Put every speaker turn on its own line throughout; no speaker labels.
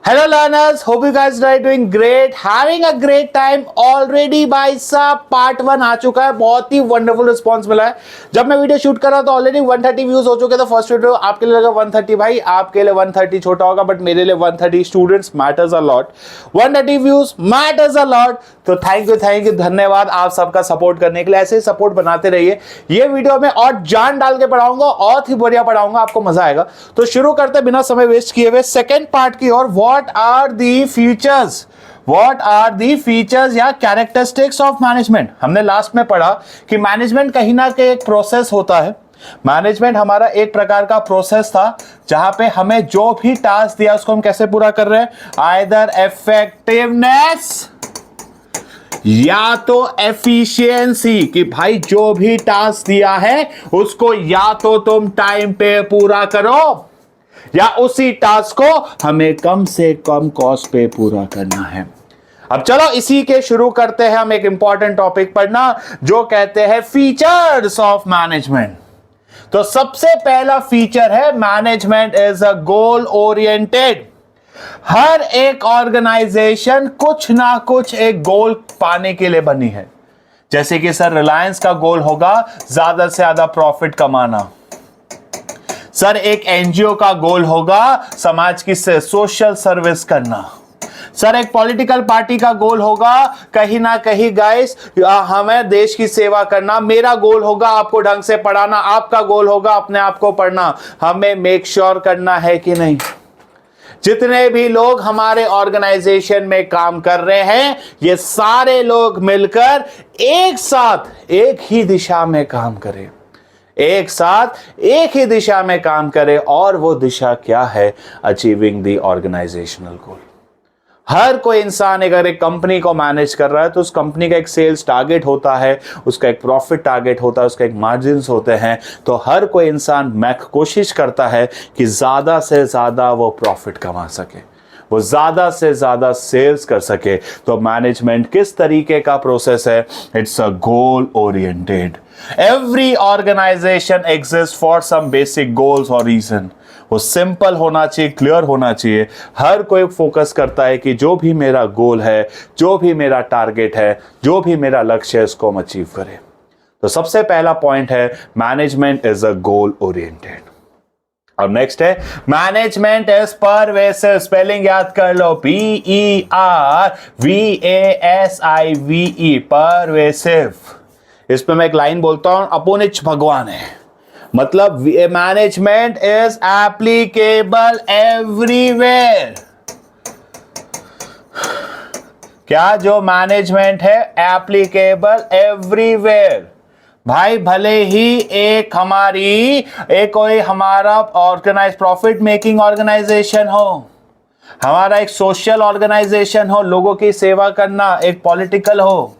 Hello learners, hope you guys are doing great, having a great time already भाई साहब। Part 1 आ चुका है, बहुत ही वंडरफुल रिस्पांस मिला है। जब मैं वीडियो शूट कर रहा था ऑलरेडी 130 व्यूज हो चुके थे। फर्स्ट वीडियो आपके लिए लगा 130, भाई आपके लिए 130 छोटा होगा, बट मेरे लिए 130 students matters a lot, 130 views matters a lot. तो थैंक यू, धन्यवाद आप सबका सपोर्ट करने के लिए। ऐसे ही सपोर्ट बनाते रहिए। ये वीडियो में और जान डाल के पढ़ाऊंगा, और ही बढ़िया पढ़ाऊंगा, आपको मजा आएगा। तो शुरू करते बिना समय वेस्ट किए हुए सेकंड पार्ट की ओर। व्हाट आर दी फीचर्स या कैरेक्टरिस्टिक्स ऑफ मैनेजमेंट। हमने लास्ट में पढ़ा कि मैनेजमेंट कहीं ना कहीं एक प्रोसेस होता है। मैनेजमेंट हमारा एक प्रकार का प्रोसेस था जहां पे हमें जो भी टास्क दिया उसको हम कैसे पूरा कर रहे हैं, आइदर इफेक्टिवनेस या तो एफिशिएंसी, कि भाई जो भी टास्क दिया है उसको या तो तुम टाइम पे पूरा करो या उसी टास्क को हमें कम से कम कॉस्ट पे पूरा करना है। अब चलो इसी के शुरू करते हैं हम एक इंपॉर्टेंट टॉपिक पढ़ना जो कहते हैं फीचर्स ऑफ मैनेजमेंट। तो सबसे पहला फीचर है management is a goal oriented. हर एक ऑर्गेनाइजेशन कुछ ना कुछ एक गोल पाने के लिए बनी है। जैसे कि सर रिलायंस का गोल होगा ज्यादा से ज्यादा प्रॉफिट कमाना। सर एक एनजीओ का गोल होगा समाज की सोशल सर्विस करना। सर एक पॉलिटिकल पार्टी का गोल होगा कहीं ना कहीं गाइस हमें देश की सेवा करना। मेरा गोल होगा आपको ढंग से पढ़ाना, आपका गोल होगा अपने आप को पढ़ना। हमें मेक श्योर करना है कि नहीं जितने भी लोग हमारे ऑर्गेनाइजेशन में काम कर रहे हैं ये सारे लोग मिलकर एक साथ एक ही दिशा में काम करें, एक साथ एक ही दिशा में काम करें। और वो दिशा क्या है? अचीविंग द ऑर्गेनाइजेशनल गोल। हर कोई इंसान अगर एक कंपनी को मैनेज कर रहा है तो उस कंपनी का एक सेल्स टारगेट होता है, उसका एक प्रॉफिट टारगेट होता है, उसका एक मार्जिन्स होते हैं। तो हर कोई इंसान कोशिश करता है कि ज्यादा से ज्यादा वो प्रॉफिट कमा सके, वो ज्यादा से ज्यादा सेल्स कर सके। तो मैनेजमेंट किस तरीके का प्रोसेस है? It's a goal oriented. Every organisation exist for some basic goals और रीजन। वो सिंपल होना चाहिए, क्लियर होना चाहिए। हर कोई फोकस करता है कि जो भी मेरा गोल है, जो भी मेरा टारगेट है, जो भी मेरा लक्ष्य है उसको हम अचीव करें। तो सबसे पहला पॉइंट है management is a goal oriented. अब नेक्स्ट है मैनेजमेंट इज परवेसिव। स्पेलिंग याद कर लो, PERVASIVE, परवेसिव। इसमें मैं एक लाइन बोलता हूं, अपुनिच भगवान है। मतलब मैनेजमेंट इज एप्लीकेबल एवरीवेयर। क्या जो मैनेजमेंट है एप्लीकेबल एवरीवेयर। भाई भले ही एक कोई हमारा ऑर्गेनाइज प्रॉफिट मेकिंग ऑर्गेनाइजेशन हो, हमारा एक सोशल ऑर्गेनाइजेशन हो, लोगों की सेवा करना, एक पॉलिटिकल हो,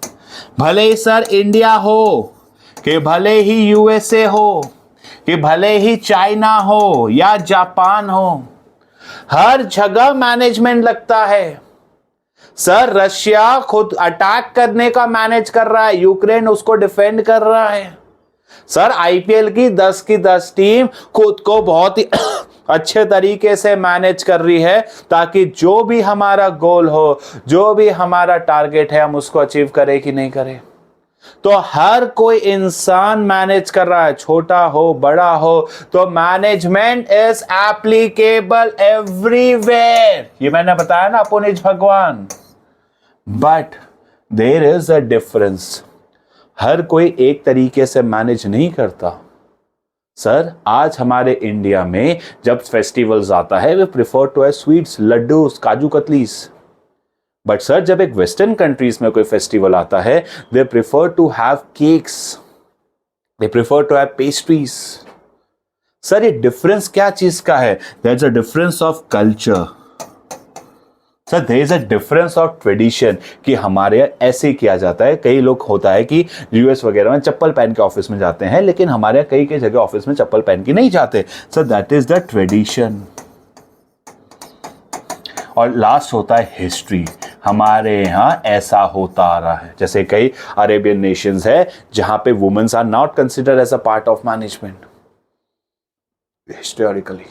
भले ही सर इंडिया हो कि भले ही यूएसए हो कि भले ही चाइना हो या जापान हो, हर जगह मैनेजमेंट लगता है। सर रशिया खुद अटैक करने का मैनेज कर रहा है, यूक्रेन उसको डिफेंड कर रहा है। सर आईपीएल की 10 टीम खुद को बहुत ही अच्छे तरीके से मैनेज कर रही है ताकि जो भी हमारा गोल हो, जो भी हमारा टारगेट है, हम उसको अचीव करें कि नहीं करें। तो हर कोई इंसान मैनेज कर रहा है, छोटा हो बड़ा हो। तो मैनेजमेंट इज एप्लीकेबल एवरीवेयर, ये मैंने बताया ना, अपुनिज भगवान। But there is a difference. हर कोई एक तरीके से मैनेज नहीं करता। सर आज हमारे इंडिया में जब फेस्टिवल्स आता है वे prefer to have sweets, laddus, काजू कतलीस। बट सर जब एक वेस्टर्न कंट्रीज में कोई फेस्टिवल आता है they prefer to have cakes, they prefer to have pastries. Sir ये डिफरेंस क्या चीज का है? There is a difference of culture. Sir there is a difference of tradition कि हमारे यहाँ ऐसे किया जाता है। कई लोग होता है कि यूएस वगैरह में चप्पल पहन के ऑफिस में जाते हैं, लेकिन हमारे यहाँ कई जगह ऑफिस में चप्पल पहन के नहीं जाते। Sir that is the tradition. और लास्ट होता है हिस्ट्री। हमारे यहाँ ऐसा होता आ रहा है, जैसे कई अरेबियन नेशंस है जहां पे womens are not considered as a part of management historically.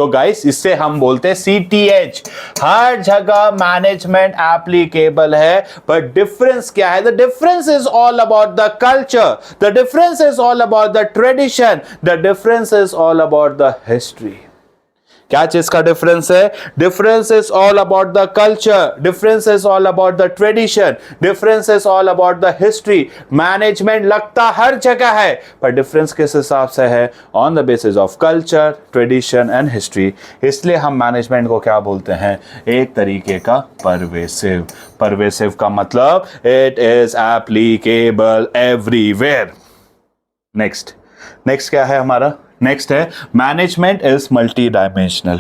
तो गाइस इससे हम बोलते हैं CTH, हर जगह मैनेजमेंट एप्लीकेबल है, बट डिफरेंस क्या है? The difference is all about the culture, the difference is all about the tradition, the difference is all about the history. क्या चीज का डिफरेंस है? Difference is all about the culture, difference is all about the tradition, difference is all about the history. Management लगता हर जगह है, पर difference किस हिसाब से है? On the basis of culture, tradition and history. इसलिए हम मैनेजमेंट को क्या बोलते हैं? एक तरीके का परवेसिव। परवेसिव का मतलब it is applicable everywhere. Next क्या है हमारा? नेक्स्ट है मैनेजमेंट इज मल्टी डायमेंशनल।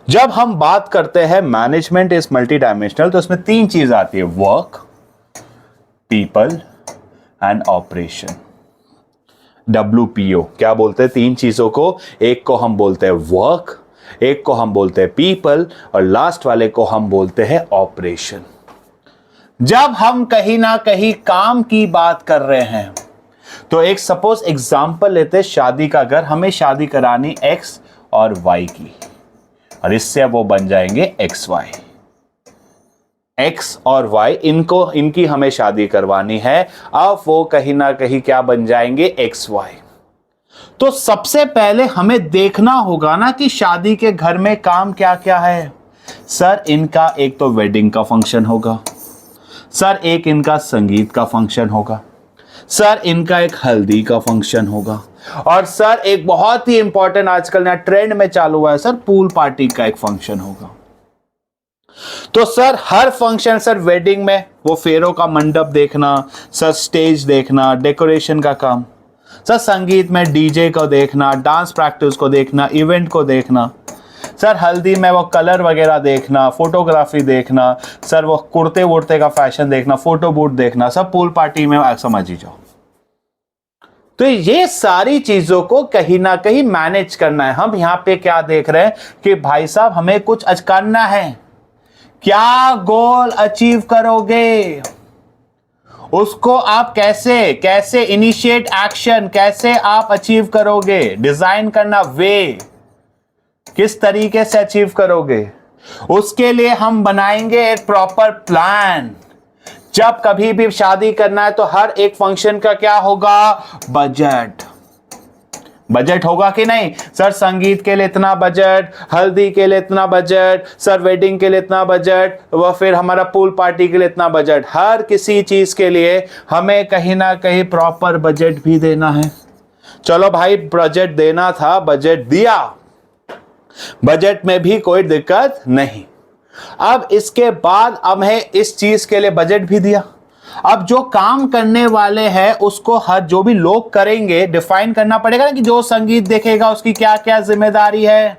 जब हम बात करते हैं मैनेजमेंट इज मल्टी डायमेंशनल, तो इसमें 3 चीज आती है: work, people and operation. WPO क्या बोलते हैं 3 चीजों को? एक को हम बोलते हैं वर्क, एक को हम बोलते हैं पीपल, और लास्ट वाले को हम बोलते हैं ऑपरेशन। जब हम कहीं ना कहीं काम की बात कर रहे हैं, तो एक सपोज एग्जांपल लेते हैं शादी का घर, हमें शादी करानी X और Y की, और इससे वो बन जाएंगे XY। X और Y इनकी हमें शादी करवानी है, अब वो कहीं ना कहीं क्या बन जाएंगे? XY। तो सबसे पहले हमें देखना होगा ना कि शादी के घर में काम क्या क्या है। सर इनका एक तो वेडिंग का फंक्शन होगा, सर एक इनका संगीत का फंक्शन होगा, सर इनका एक हल्दी का फंक्शन होगा, और सर एक बहुत ही इंपॉर्टेंट आजकल नया ट्रेंड में चालू हुआ है सर, पूल पार्टी का एक फंक्शन होगा। तो सर हर फंक्शन, सर वेडिंग में वो फेरों का मंडप देखना, सर स्टेज देखना, डेकोरेशन का काम, सर संगीत में डीजे को देखना, डांस प्रैक्टिस को देखना, इवेंट को देखना, सर हल्दी में वो कलर वगैरह देखना, फोटोग्राफी देखना, सर वो कुर्ते वुर्ते का फैशन देखना, फोटो बूट देखना, सब पूल पार्टी में समझ ही जाओ। तो ये सारी चीजों को कहीं ना कहीं मैनेज करना है। हम यहां पे क्या देख रहे हैं कि भाई साहब हमें कुछ करना है, क्या गोल अचीव करोगे, उसको आप कैसे इनिशिएट एक्शन, कैसे आप अचीव करोगे, डिजाइन करना वे, किस तरीके से अचीव करोगे, उसके लिए हम बनाएंगे एक प्रॉपर प्लान। जब कभी भी शादी करना है तो हर एक फंक्शन का क्या होगा? बजट होगा कि नहीं? सर संगीत के लिए इतना बजट, हल्दी के लिए इतना बजट, सर वेडिंग के लिए इतना बजट, व फिर हमारा पूल पार्टी के लिए इतना बजट। हर किसी चीज के लिए हमें कहीं ना कहीं प्रॉपर बजट भी देना है। चलो भाई बजट देना था, बजट दिया, बजट में भी कोई दिक्कत नहीं। अब इसके बाद हमें इस चीज के लिए बजट भी दिया, अब जो काम करने वाले हैं उसको हर जो भी लोग करेंगे डिफाइन करना पड़ेगा ना कि जो संगीत देखेगा उसकी क्या क्या जिम्मेदारी है।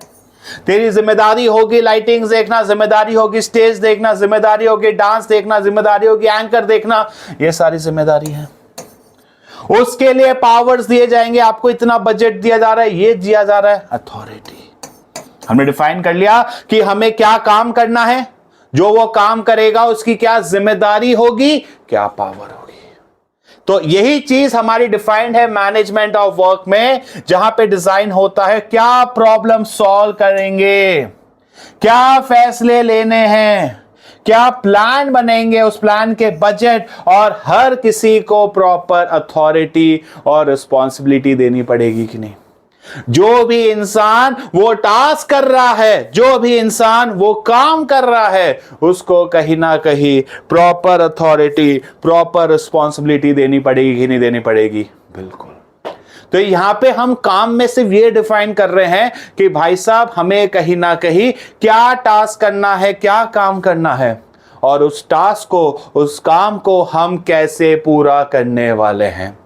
तेरी जिम्मेदारी होगी लाइटिंग देखना, जिम्मेदारी होगी स्टेज देखना, जिम्मेदारी होगी डांस देखना, जिम्मेदारी होगी एंकर देखना, ये सारी जिम्मेदारी है। उसके लिए पावर्स दिए जाएंगे, आपको इतना बजट दिया जा रहा है, ये दिया जा रहा है, अथॉरिटी। हमने डिफाइन कर लिया कि हमें क्या काम करना है, जो वो काम करेगा उसकी क्या जिम्मेदारी होगी, क्या पावर होगी। तो यही चीज हमारी डिफाइंड है मैनेजमेंट ऑफ वर्क में, जहां पे डिजाइन होता है क्या प्रॉब्लम सॉल्व करेंगे, क्या फैसले लेने हैं, क्या प्लान बनेंगे, उस प्लान के बजट, और हर किसी को प्रॉपर अथॉरिटी और रिस्पॉन्सिबिलिटी देनी पड़ेगी कि नहीं। जो भी इंसान वो टास्क कर रहा है, जो भी इंसान वो काम कर रहा है, उसको कहीं ना कहीं प्रॉपर अथॉरिटी, प्रॉपर रिस्पॉन्सिबिलिटी देनी पड़ेगी कि नहीं देनी पड़ेगी? बिल्कुल। तो यहां पे हम काम में सिर्फ ये डिफाइन कर रहे हैं कि भाई साहब हमें कहीं ना कहीं क्या टास्क करना है, क्या काम करना है, और उस टास्क को, उस काम को हम कैसे पूरा करने वाले हैं।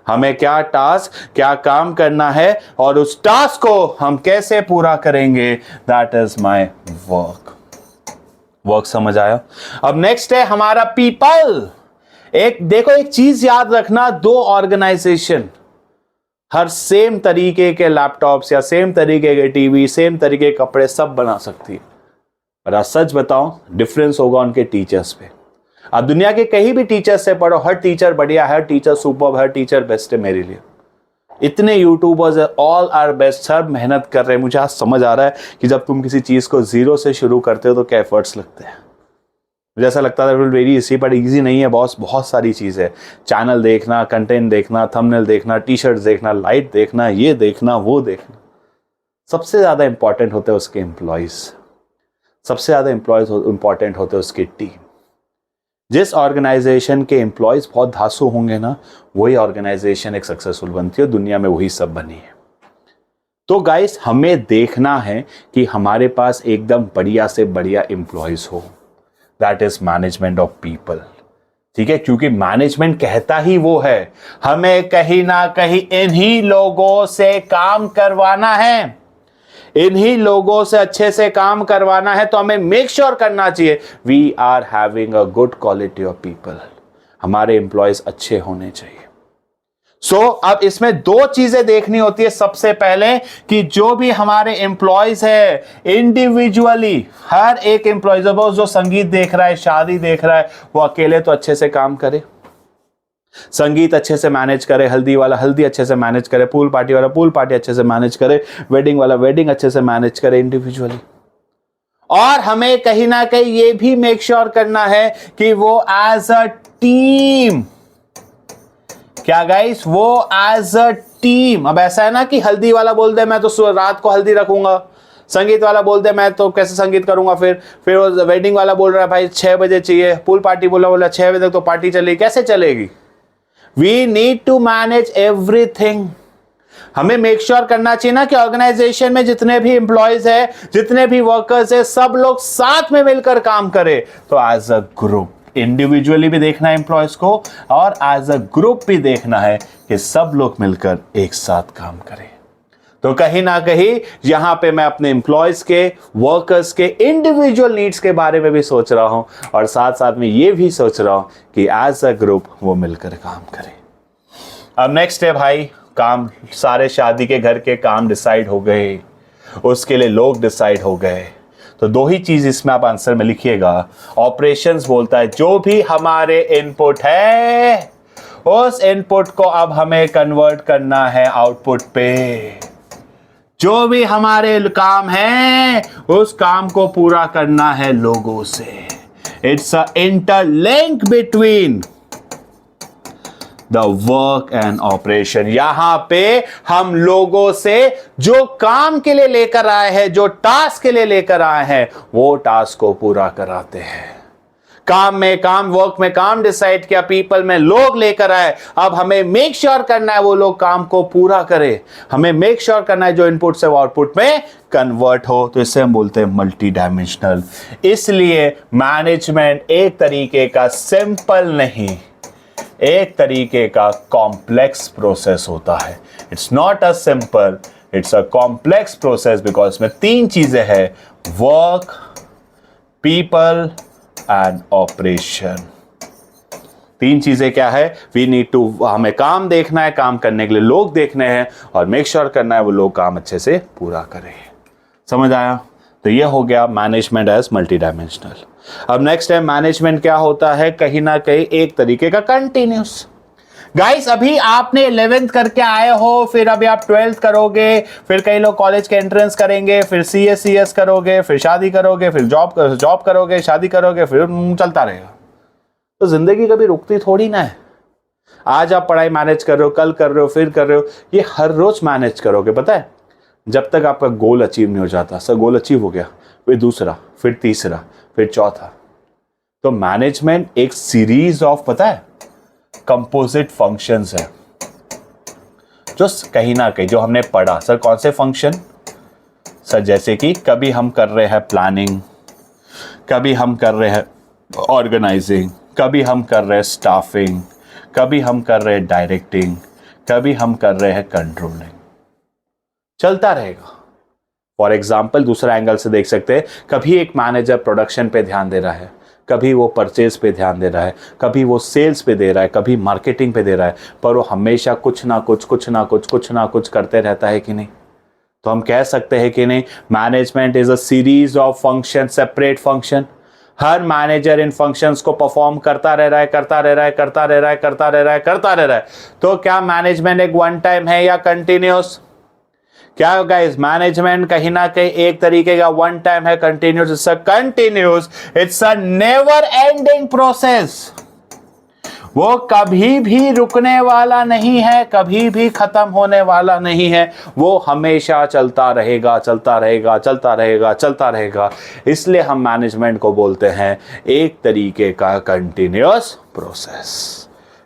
हमें क्या टास्क, क्या काम करना है, और उस टास्क को हम कैसे पूरा करेंगे, दैट इज माय वर्क। समझ आया? अब नेक्स्ट है हमारा पीपल। देखो एक चीज याद रखना, 2 ऑर्गेनाइजेशन हर सेम तरीके के लैपटॉप्स या सेम तरीके के टीवी, सेम तरीके के कपड़े सब बना सकती है, पर आज सच बताऊं डिफरेंस होगा उनके टीचर्स पे। आप दुनिया के कहीं भी टीचर से पढ़ो, हर टीचर बढ़िया है, हर टीचर सुपर, हर टीचर बेस्ट है मेरे लिए, इतने यूट्यूबर्स ऑल आर बेस्ट, सब मेहनत कर रहे हैं। मुझे आज समझ आ रहा है कि जब तुम किसी चीज़ को जीरो से शुरू करते हो तो क्या एफर्ट्स लगते हैं। मुझे ऐसा लगता था वेरी इजी, बट इजी नहीं है बॉस। बहुत सारी चीज़ है, चैनल देखना, कंटेंट देखना, थंबनेल देखना, टी शर्ट देखना, लाइट देखना, ये देखना, वो देखना। सबसे ज़्यादा इंपॉर्टेंट होते हैं उसके एम्प्लॉयज़, सबसे ज़्यादा इंपॉर्टेंट होते हैं उसकी टीम। जिस ऑर्गेनाइजेशन के एम्प्लॉयज़ बहुत धांसू होंगे ना, वही ऑर्गेनाइजेशन एक सक्सेसफुल बनती है। दुनिया में वही सब बनी है। तो गाइस, हमें देखना है कि हमारे पास एकदम बढ़िया से बढ़िया एम्प्लॉयज़ हो। That is management of people. ठीक है, क्योंकि मैनेजमेंट कहता ही वो है, हमें कहीं ना कहीं इन्हीं लोगों से काम करवाना है, इन्हीं लोगों से अच्छे से काम करवाना है। तो हमें मेक श्योर करना चाहिए we are having a good quality of people. हमारे एम्प्लॉयज अच्छे होने चाहिए। अब इसमें दो चीजें देखनी होती है। सबसे पहले कि जो भी हमारे एम्प्लॉयज है इंडिविजुअली, हर एक एम्प्लॉयज, जो संगीत देख रहा है, शादी देख रहा है, वो अकेले तो अच्छे से काम करे, संगीत अच्छे से मैनेज करे, हल्दी वाला हल्दी अच्छे से मैनेज करे, पूल पार्टी वाला पूल पार्टी अच्छे से मैनेज करे, वेडिंग वाला वेडिंग अच्छे से मैनेज करे इंडिविजुअली। और हमें कहीं ना कहीं ये भी मेक श्योर करना है कि वो एज अ टीम, क्या गाइस, वो एज अ टीम। अब ऐसा है ना कि हल्दी वाला बोल दे मैं तो रात को हल्दी रखूंगा, संगीत वाला बोल दे मैं तो कैसे संगीत करूंगा, फिर वेडिंग वाला बोल रहा है भाई 6 बजे चाहिए, पूल पार्टी बोला 6 बजे तक तो पार्टी चलेगी, कैसे चलेगी। We need to manage everything. हमें मेक श्योर करना चाहिए ना कि ऑर्गेनाइजेशन में जितने भी एम्प्लॉयज है, जितने भी वर्कर्स है, सब लोग साथ में मिलकर काम करें। तो एज अ ग्रुप, इंडिविजुअली भी देखना है एम्प्लॉयज को, और एज अ ग्रुप भी देखना है कि सब लोग मिलकर एक साथ काम करें। तो कहीं ना कहीं यहां पे मैं अपने एम्प्लॉयज के, वर्कर्स के इंडिविजुअल नीड्स के बारे में भी सोच रहा हूं, और साथ साथ में ये भी सोच रहा हूं कि एज अ ग्रुप वो मिलकर काम करें। अब नेक्स्ट है भाई काम। सारे शादी के घर के काम डिसाइड हो गए, उसके लिए लोग डिसाइड हो गए। तो दो ही चीज इसमें आप आंसर में लिखिएगा। ऑपरेशंस बोलता है जो भी हमारे इनपुट है, उस इनपुट को अब हमें कन्वर्ट करना है आउटपुट पे। जो भी हमारे काम है, उस काम को पूरा करना है लोगों से। It's a interlink between the work and operation. यहां पे हम लोगों से जो काम के लिए लेकर आए हैं, जो टास्क के लिए लेकर आए हैं, वो टास्क को पूरा कराते हैं। काम में काम, वर्क में काम डिसाइड किया, पीपल में लोग लेकर आए। अब हमें मेक श्योर करना है वो लोग काम को पूरा करे। हमें मेक श्योर करना है जो इनपुट से वो आउटपुट में कन्वर्ट हो। तो इससे हम बोलते हैं मल्टी डायमेंशनल। इसलिए मैनेजमेंट एक तरीके का सिंपल नहीं, एक तरीके का कॉम्प्लेक्स प्रोसेस होता है। It's not a simple, it's a complex process, because इसमें 3 चीजें हैं, वर्क, पीपल एंड ऑपरेशन। 3 चीजें क्या है, वी नीड टू, हमें काम देखना है, काम करने के लिए लोग देखने हैं, और मेक श्योर करना है वो लोग काम अच्छे से पूरा करें। समझ आया? तो ये हो गया मैनेजमेंट एज मल्टी डायमेंशनल। अब नेक्स्ट है मैनेजमेंट क्या होता है, कहीं ना कहीं एक तरीके का कंटिन्यूस। गाइस अभी आपने 11th करके आए हो, फिर अभी आप 12th करोगे, फिर कई लोग कॉलेज के एंट्रेंस करेंगे, फिर CS करोगे, फिर शादी करोगे, फिर जॉब करोगे, शादी करोगे, फिर चलता रहेगा। तो जिंदगी कभी रुकती थोड़ी ना है। आज आप पढ़ाई मैनेज कर रहे हो, कल कर रहे हो, फिर कर रहे हो, ये हर रोज मैनेज करोगे। पता है, जब तक आपका गोल अचीव नहीं हो जाता, सर गोल अचीव हो गया, फिर दूसरा, फिर तीसरा, फिर चौथा। तो मैनेजमेंट एक सीरीज ऑफ, पता है, कंपोजिट फंक्शंस है, जो कहीं ना कहीं जो हमने पढ़ा। सर कौन से फंक्शन? सर जैसे कि कभी हम कर रहे हैं प्लानिंग, कभी हम कर रहे हैं ऑर्गेनाइजिंग, कभी हम कर रहे हैं स्टाफिंग, कभी हम कर रहे हैं डायरेक्टिंग, कभी हम कर रहे हैं कंट्रोलिंग। चलता रहेगा। फॉर एग्जाम्पल दूसरा एंगल से देख सकते हैं, कभी एक मैनेजर प्रोडक्शन पे ध्यान दे रहा है, कभी वो परचेज पे ध्यान दे रहा है, कभी वो सेल्स पे दे रहा है, कभी मार्केटिंग पे दे रहा है, पर वो हमेशा कुछ ना कुछ करते रहता है कि नहीं? तो हम कह सकते हैं कि नहीं, management is a series of function, separate function. Her manager in functions को परफॉर्म करता रह रहा है। तो क्या मैनेजमेंट एक वन टाइम है या कंटिन्यूस? क्या गाइस, मैनेजमेंट कहीं ना कहीं एक तरीके का वन टाइम है, continuous, it's a never ending process. वो कभी भी रुकने वाला नहीं है, कभी भी खत्म होने वाला नहीं है, वो हमेशा चलता रहेगा। इसलिए हम मैनेजमेंट को बोलते हैं एक तरीके का कंटिन्यूअस प्रोसेस।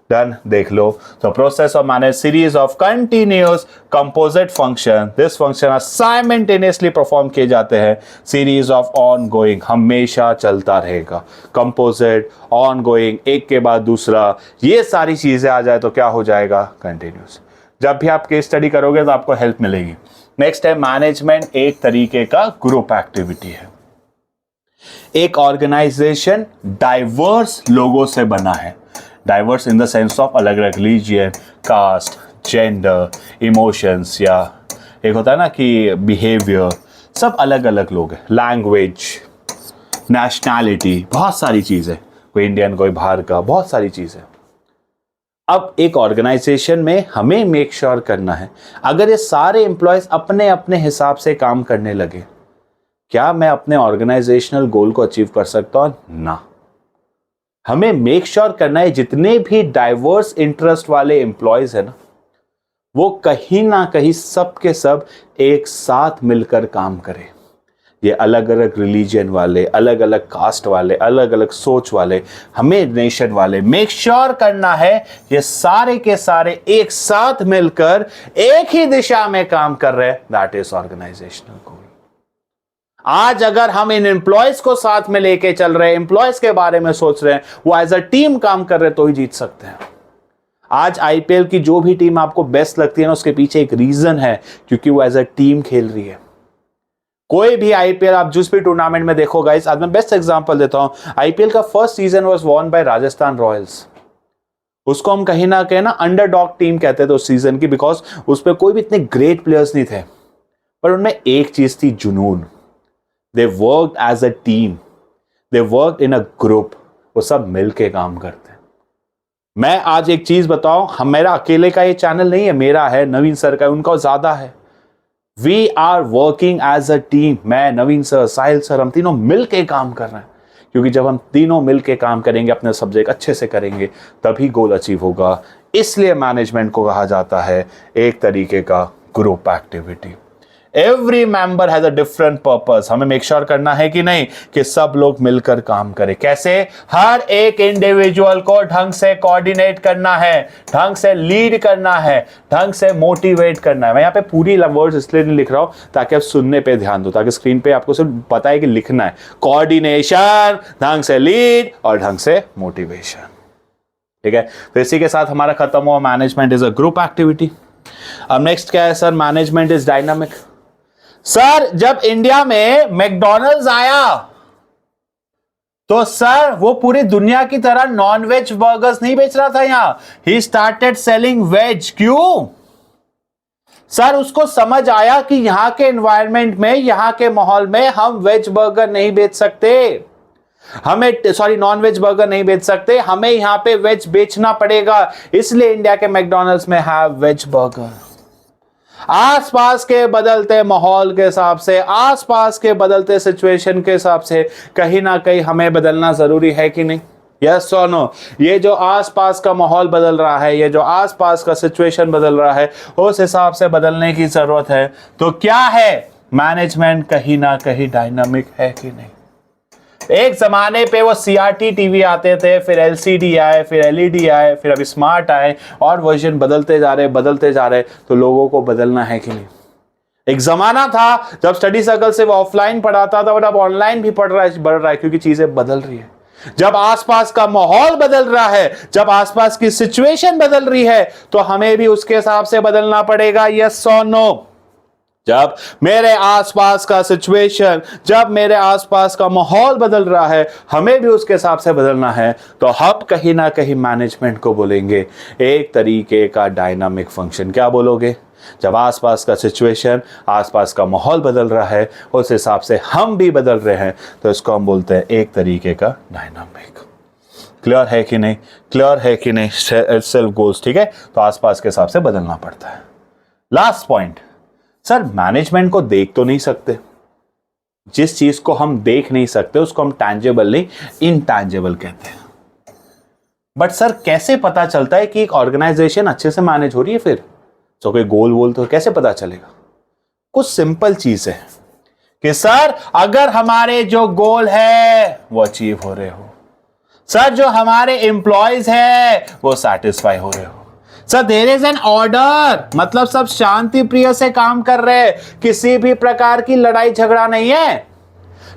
डन, देख लो। तो process of manage series of continuous composite function, this function simultaneously perform किए जाते हैं। सीरीज ऑफ ऑन गोइंग, हमेशा चलता रहेगा। कंपोजिट, ऑन गोइंग, एक के बाद दूसरा, ये सारी चीजें आ जाए तो क्या हो जाएगा? कंटिन्यूअस। जब भी आप केस स्टडी करोगे तो आपको हेल्प मिलेगी। नेक्स्ट है मैनेजमेंट एक तरीके का ग्रुप एक्टिविटी है। एक ऑर्गेनाइजेशन डाइवर्स लोगों से बना है। Diverse in the sense of अलग अलग रिलीजियन, कास्ट, जेंडर, इमोशंस, या एक होता है ना कि बिहेवियर, सब अलग अलग लोग हैं। लैंग्वेज, नेशनैलिटी, बहुत सारी चीज़ें, कोई इंडियन कोई बाहर का, बहुत सारी चीज़ें। अब एक ऑर्गेनाइजेशन में हमें मेक श्योर करना है, अगर ये सारे एम्प्लॉयज अपने अपने हिसाब से काम करने लगे, क्या मैं अपने ऑर्गेनाइजेशनल गोल को अचीव कर सकता हूं? ना। हमें मेक श्योर करना है जितने भी डाइवर्स इंटरेस्ट वाले एम्प्लॉयज है ना, वो कहीं ना कहीं सब के सब एक साथ मिलकर काम करें। ये अलग अलग रिलीजन वाले, अलग अलग कास्ट वाले, अलग अलग सोच वाले, हमें नेशन वाले, मेक श्योर करना है ये सारे के सारे एक साथ मिलकर एक ही दिशा में काम कर रहे हैं। दैट इज ऑर्गेनाइजेशनल गोल। आज अगर हम इन एम्प्लॉयज को साथ में लेके चल रहे हैं, एम्प्लॉयज के बारे में सोच रहे हैं, वो एज अ टीम काम कर रहे हैं, तो ही जीत सकते हैं। आज आईपीएल की जो भी टीम आपको बेस्ट लगती है ना, उसके पीछे एक रीजन है, क्योंकि वो एज अ टीम खेल रही है। कोई भी आईपीएल आप जिस भी टूर्नामेंट में देखो गाइस, आज मैं बेस्ट एग्जांपल देता हूं। आईपीएल का first season was won by Rajasthan Royals. उसको हम कहीं ना कहीं ना अंडरडॉग टीम कहते थे उस सीजन की, बिकॉज उसमें कोई भी इतने ग्रेट प्लेयर्स नहीं थे, पर उनमें एक चीज थी, जुनून। They worked as a team. They worked in a group. वो सब मिलके काम करते हैं। मैं आज एक चीज बताऊं, मेरा अकेले का ये चैनल नहीं है, मेरा है, नवीन सर का, उनका ज्यादा है। We are working as a team. मैं, नवीन सर, साहिल सर, हम तीनों मिलके काम कर रहे हैं, क्योंकि जब हम तीनों मिलके काम करेंगे, अपने सब्जेक्ट अच्छे से करेंगे, तभी गोल अचीव होगा। इसलिए मैनेजमेंट को कहा जाता है एक तरीके का group activity. Every member has a different purpose. हमें मेक श्योर करना है कि नहीं कि सब लोग मिलकर काम करें। कैसे? हर एक इंडिविजुअल को ढंग से कोऑर्डिनेट करना है, ढंग से लीड करना है, ढंग से मोटिवेट करना है। मैं यहाँ पे पूरी वर्ड्स इसलिए नहीं लिख रहा हूं ताकि आप सुनने पे ध्यान दो, ताकि स्क्रीन पे आपको सिर्फ पता है कि लिखना है। कोऑर्डिनेशन, ढंग से लीड और ढंग से मोटिवेशन। ठीक है, तो इसी के साथ हमारा खत्म हुआ management is a group activity. अब नेक्स्ट क्या है sir? Management is dynamic. Sir, जब इंडिया में मैकडॉनल्ड्स आया तो सर वो पूरी दुनिया की तरह नॉन वेज बर्गर्स नहीं बेच रहा था यहां। He started selling veg. क्यों? सर, उसको समझ आया कि यहां के एनवायरनमेंट में, यहां के माहौल में हम वेज बर्गर नहीं बेच सकते, नॉन वेज बर्गर नहीं बेच सकते, हमें यहां पे वेज बेचना पड़ेगा। इसलिए इंडिया के मैकडॉनल्ड्स में है वेज बर्गर। आसपास के बदलते माहौल के हिसाब से, आसपास के बदलते सिचुएशन के हिसाब से कहीं ना कहीं हमें बदलना जरूरी है कि नहीं? यस और नो? ये जो आसपास का माहौल बदल रहा है, ये जो आसपास का सिचुएशन बदल रहा है, उस हिसाब से बदलने की जरूरत है। तो क्या है? मैनेजमेंट कहीं ना कहीं डायनामिक है कि नहीं? एक जमाने पे वो सीआरटी टीवी आते थे, फिर एलसीडी आए, फिर एलईडी आए, फिर अभी स्मार्ट आए, और वर्जन बदलते जा रहे, तो लोगों को बदलना है कि नहीं? एक जमाना था जब स्टडी सर्कल से वो ऑफलाइन पढ़ाता था, और अब ऑनलाइन भी बढ़ रहा है, क्योंकि चीजें बदल रही है। जब आसपास का माहौल बदल रहा है, जब आसपास की सिचुएशन बदल रही है, तो हमें भी उसके हिसाब से बदलना पड़ेगा। यस और नो? जब मेरे आसपास का सिचुएशन, जब मेरे आसपास का माहौल बदल रहा है, हमें भी उसके हिसाब से बदलना है, तो हम कहीं ना कहीं मैनेजमेंट को बोलेंगे एक तरीके का डायनामिक फंक्शन। क्या बोलोगे? जब आसपास का सिचुएशन, आसपास का माहौल बदल रहा है, उस हिसाब से हम भी बदल रहे हैं, तो इसको हम बोलते हैं एक तरीके का डायनामिक। क्लियर है कि नहीं? क्लियर है कि नहीं? सेल्फ गोल्स, ठीक है, तो आसपास के हिसाब से बदलना पड़ता है। लास्ट पॉइंट, सर मैनेजमेंट को देख तो नहीं सकते, जिस चीज को हम देख नहीं सकते उसको हम टैंजेबल नहीं, इनटैंजेबल कहते हैं। बट सर कैसे पता चलता है कि एक ऑर्गेनाइजेशन अच्छे से मैनेज हो रही है? फिर तो कोई गोल वोल तो कैसे पता चलेगा? कुछ सिंपल चीज है कि सर अगर हमारे जो गोल है वो अचीव हो रहे हो, सर जो हमारे एम्प्लॉयज है वो सेटिस्फाई हो रहे हो, sir there is an order, मतलब सब शांति प्रिय से काम कर रहे हैं, किसी भी प्रकार की लड़ाई झगड़ा नहीं है,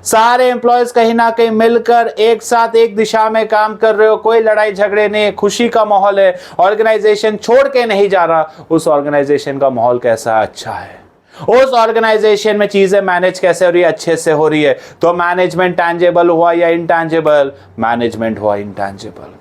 सारे एम्प्लॉयज कहीं ना कहीं मिलकर एक साथ एक दिशा में काम कर रहे हो, कोई लड़ाई झगड़े नहीं, खुशी का माहौल है, ऑर्गेनाइजेशन छोड़ के नहीं जा रहा, उस ऑर्गेनाइजेशन का माहौल कैसा? अच्छा है। उस ऑर्गेनाइजेशन में चीजें मैनेज कैसे हो रही है? अच्छे से हो रही है। तो मैनेजमेंट टैंजेबल हुआ या इनटैंजेबल? मैनेजमेंट हुआ इनटैंजेबल।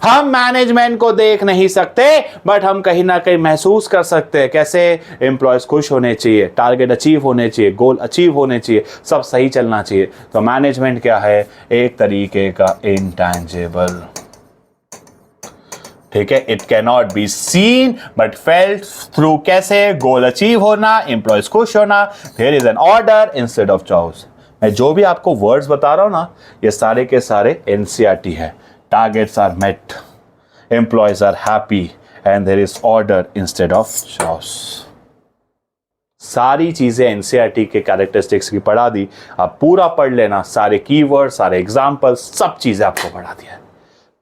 हम मैनेजमेंट को देख नहीं सकते, बट हम कहीं ना कहीं महसूस कर सकते हैं। कैसे? एम्प्लॉयज खुश होने चाहिए, टारगेट अचीव होने चाहिए, गोल अचीव होने चाहिए, सब सही चलना चाहिए। तो मैनेजमेंट क्या है? एक तरीके का इनटैंजेबल, ठीक है। It can not be seen but felt through. कैसे? गोल अचीव होना, एम्प्लॉयज खुश होना, there is an order instead of choice. मैं जो भी आपको वर्ड्स बता रहा हूं ना, ये सारे के सारे एनसीईआरटी है। Targets are met, employees are happy and there is order instead of choice. सारी चीजें एनसीईआरटी के कैरेक्टरिस्टिक्स की पढ़ा दी। आप पूरा पढ़ लेना, सारे कीवर्ड, सारे एग्जाम्पल्स, सब चीजें आपको पढ़ा दिया है।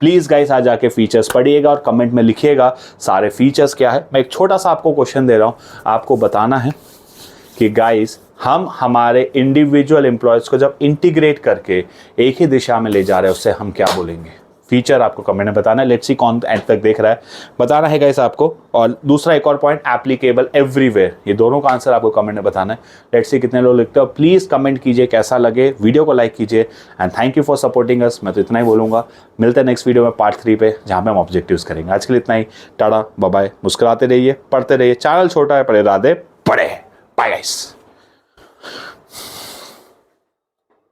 प्लीज गाइस आज जाके फीचर्स पढ़िएगा और कमेंट में लिखिएगा सारे फीचर्स क्या है। मैं एक छोटा सा आपको क्वेश्चन दे रहा हूं, आपको बताना है कि गाइस हम हमारे इंडिविजुअल एम्प्लॉयज को जब इंटीग्रेट करके एक ही दिशा में ले जा रहे हैं, उससे हम क्या बोलेंगे? फीचर आपको कमेंट में बताना है। लेट्स सी कौन एंड तक देख रहा है, बताना है गाइस आपको। और दूसरा एक और पॉइंट, एप्लीकेबल एवरीवेयर, ये दोनों का आंसर आपको कमेंट में बताना है। लेट्स सी कितने लोग लिखते हो। प्लीज कमेंट कीजिए कैसा लगे, वीडियो को लाइक कीजिए and thank you for supporting us. मैं तो इतना ही बोलूंगा, मिलते हैं नेक्स्ट वीडियो में पार्ट 3 पे, जहां पे हम ऑब्जेक्टिव्स करेंगे। आज के लिए इतना ही, टाटा बाय बाय। मुस्कुराते रहिए, पढ़ते रहिए, चैनल छोटा है पर इरादे बड़े। Bye guys.